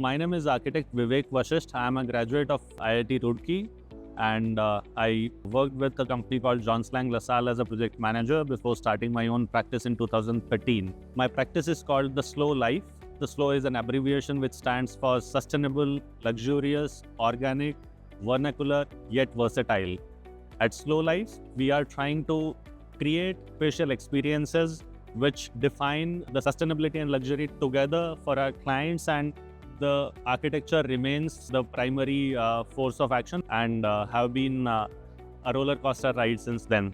My name is architect Vivek Vashisht. I am a graduate of IIT Roorkee and I worked with a company called Johns Lang LaSalle as a project manager before starting my own practice in 2013. My practice is called The Slow Life. The Slow is an abbreviation which stands for sustainable, luxurious, organic, vernacular, yet versatile. At Slow Life, we are trying to create spatial experiences which define the sustainability and luxury together for our clients, and the architecture remains the primary force of action and have been a roller coaster ride since then.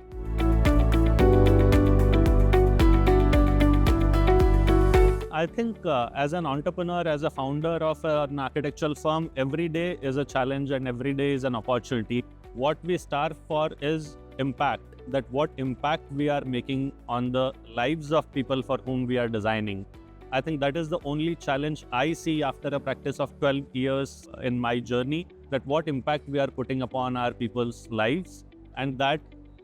I think as an entrepreneur, as a founder of an architectural firm, every day is a challenge and every day is an opportunity. What we strive for is impact, that what impact we are making on the lives of people for whom we are designing. I think that is the only challenge I see after a practice of 12 years in my journey, that what impact we are putting upon our people's lives. And that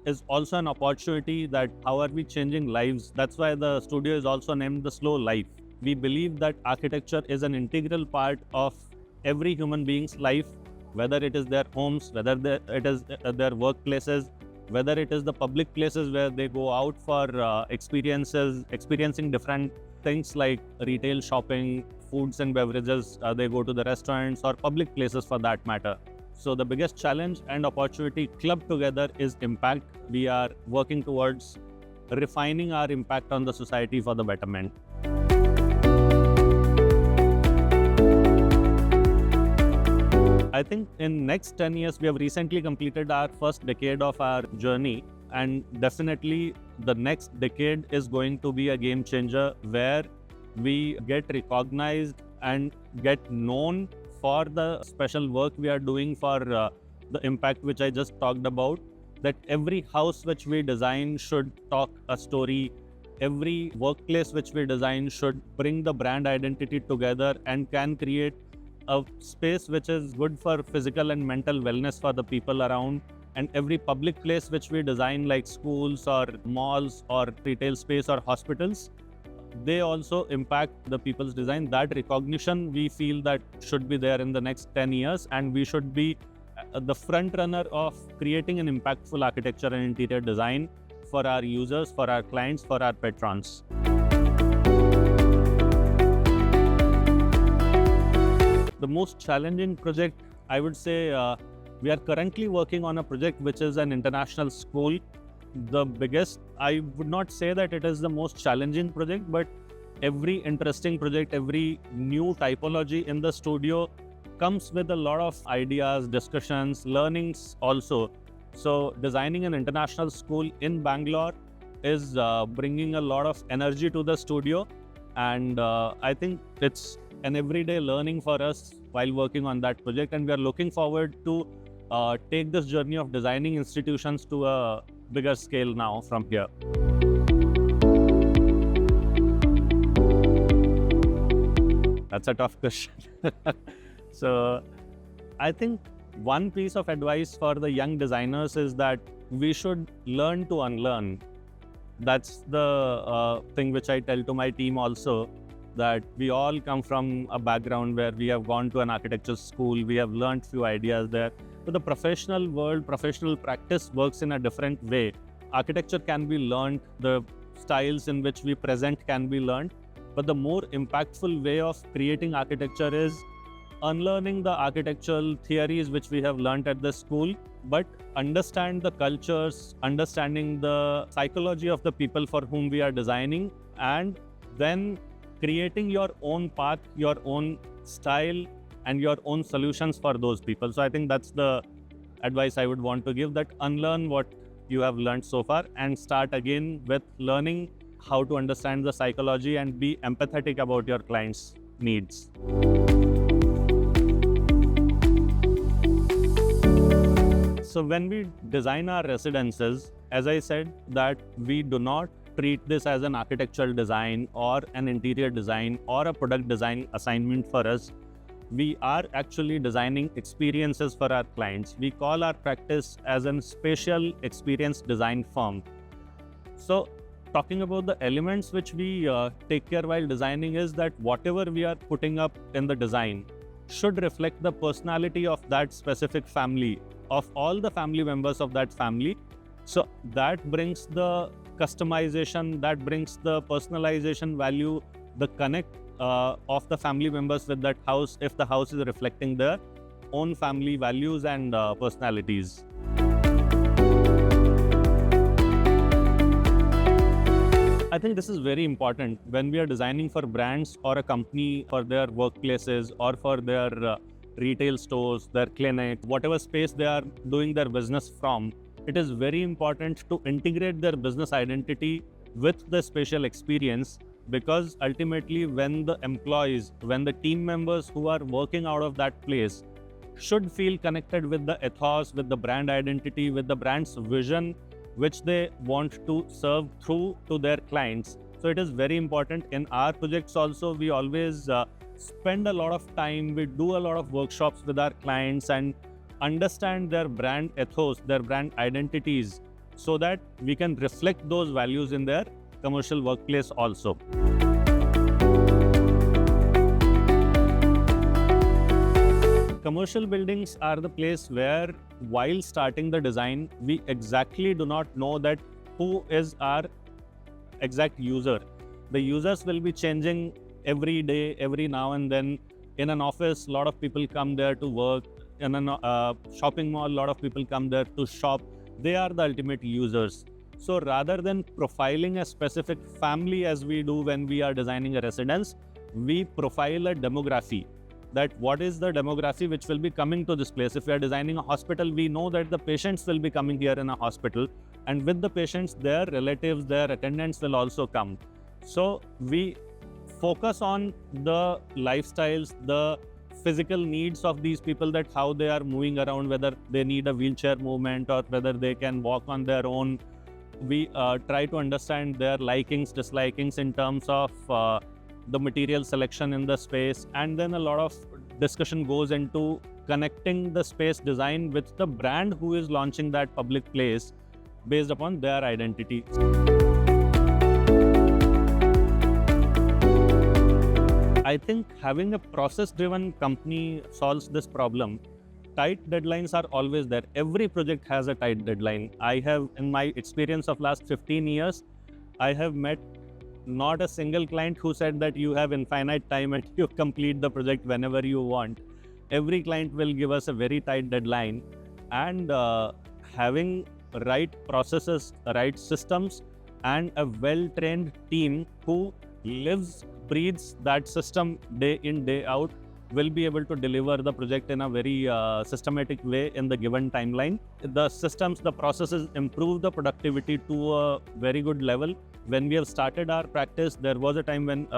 is also an opportunity, that how are we changing lives. That's why the studio is also named The Slow Life. We believe that architecture is an integral part of every human being's life, whether it is their homes, whether it is their workplaces, whether it is the public places where they go out for experiencing different things like retail shopping, foods and beverages, they go to the restaurants or public places for that matter. So the biggest challenge and opportunity clubbed together is impact. We are working towards refining our impact on the society for the betterment. I think in next 10 years, we have recently completed our first decade of our journey, and definitely the next decade is going to be a game changer where we get recognized and get known for the special work we are doing for the impact which I just talked about. That every house which we design should talk a story. Every workplace which we design should bring the brand identity together and can create a space which is good for physical and mental wellness for the people around. And every public place which we design, like schools or malls or retail space or hospitals, they also impact the people's design. That recognition we feel that should be there in the next 10 years, and we should be the front runner of creating an impactful architecture and interior design for our users, for our clients, for our patrons. The most challenging project, I would say, we are currently working on a project which is an international school. The biggest, I would not say that it is the most challenging project, but every interesting project, every new typology in the studio comes with a lot of ideas, discussions, learnings also. So designing an international school in Bangalore is bringing a lot of energy to the studio. And I think it's an everyday learning for us while working on that project. And we are looking forward to take this journey of designing institutions to a bigger scale now from here. That's a tough question. So I think one piece of advice for the young designers is that we should learn to unlearn. That's the thing which I tell to my team also, that we all come from a background where we have gone to an architecture school, we have learned few ideas there. But the professional world, professional practice works in a different way. Architecture can be learned, the styles in which we present can be learned, but the more impactful way of creating architecture is unlearning the architectural theories which we have learned at the school, but understand the cultures, understanding the psychology of the people for whom we are designing, and then creating your own path, your own style, and your own solutions for those people. So I think that's the advice I would want to give, that unlearn what you have learned so far and start again with learning how to understand the psychology and be empathetic about your clients' needs. So when we design our residences, as I said, that we do not treat this as an architectural design or an interior design or a product design assignment for us. We are actually designing experiences for our clients. We call our practice as a spatial experience design firm. So talking about the elements which we take care while designing is that whatever we are putting up in the design should reflect the personality of that specific family, of all the family members of that family. So that brings the customization, that brings the personalization value, the connect of the family members with that house, if the house is reflecting their own family values and personalities. I think this is very important when we are designing for brands or a company for their workplaces or for their retail stores, their clinic, whatever space they are doing their business from. It is very important to integrate their business identity with the spatial experience, because ultimately when the employees, when the team members who are working out of that place should feel connected with the ethos, with the brand identity, with the brand's vision, which they want to serve through to their clients. So it is very important. In our projects also, we always spend a lot of time, we do a lot of workshops with our clients and understand their brand ethos, their brand identities, so that we can reflect those values in their commercial workplace also. Commercial buildings are the place where, while starting the design, we exactly do not know that who is our exact user. The users will be changing every day, every now and then. In an office, a lot of people come there to work. In a shopping mall, a lot of people come there to shop. They are the ultimate users. So rather than profiling a specific family as we do when we are designing a residence, we profile a demography. That what is the demography which will be coming to this place. If we are designing a hospital, we know that the patients will be coming here in a hospital, and with the patients, their relatives, their attendants will also come. So we focus on the lifestyles, the physical needs of these people, that how they are moving around, whether they need a wheelchair movement or whether they can walk on their own. We try to understand their likings, dislikings in terms of the material selection in the space, and then a lot of discussion goes into connecting the space design with the brand who is launching that public place based upon their identity. I think having a process-driven company solves this problem. Tight deadlines are always there. Every project has a tight deadline. I have, in my experience of last 15 years, I have met not a single client who said that you have infinite time and you complete the project whenever you want. Every client will give us a very tight deadline, and having right processes, right systems, and a well-trained team who lives, breathes that system day in, day out will be able to deliver the project in a very systematic way in the given timeline. The systems, the processes improve the productivity to a very good level. When we have started our practice, there was a time when,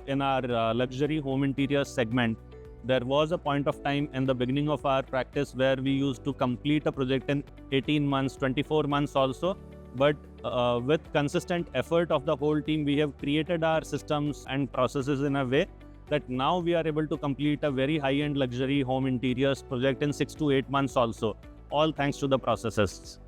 in our luxury home interior segment, there was a point of time in the beginning of our practice where we used to complete a project in 18 months, 24 months also. But with consistent effort of the whole team, we have created our systems and processes in a way that now we are able to complete a very high-end luxury home interiors project in 6 to 8 months also, all thanks to the processes.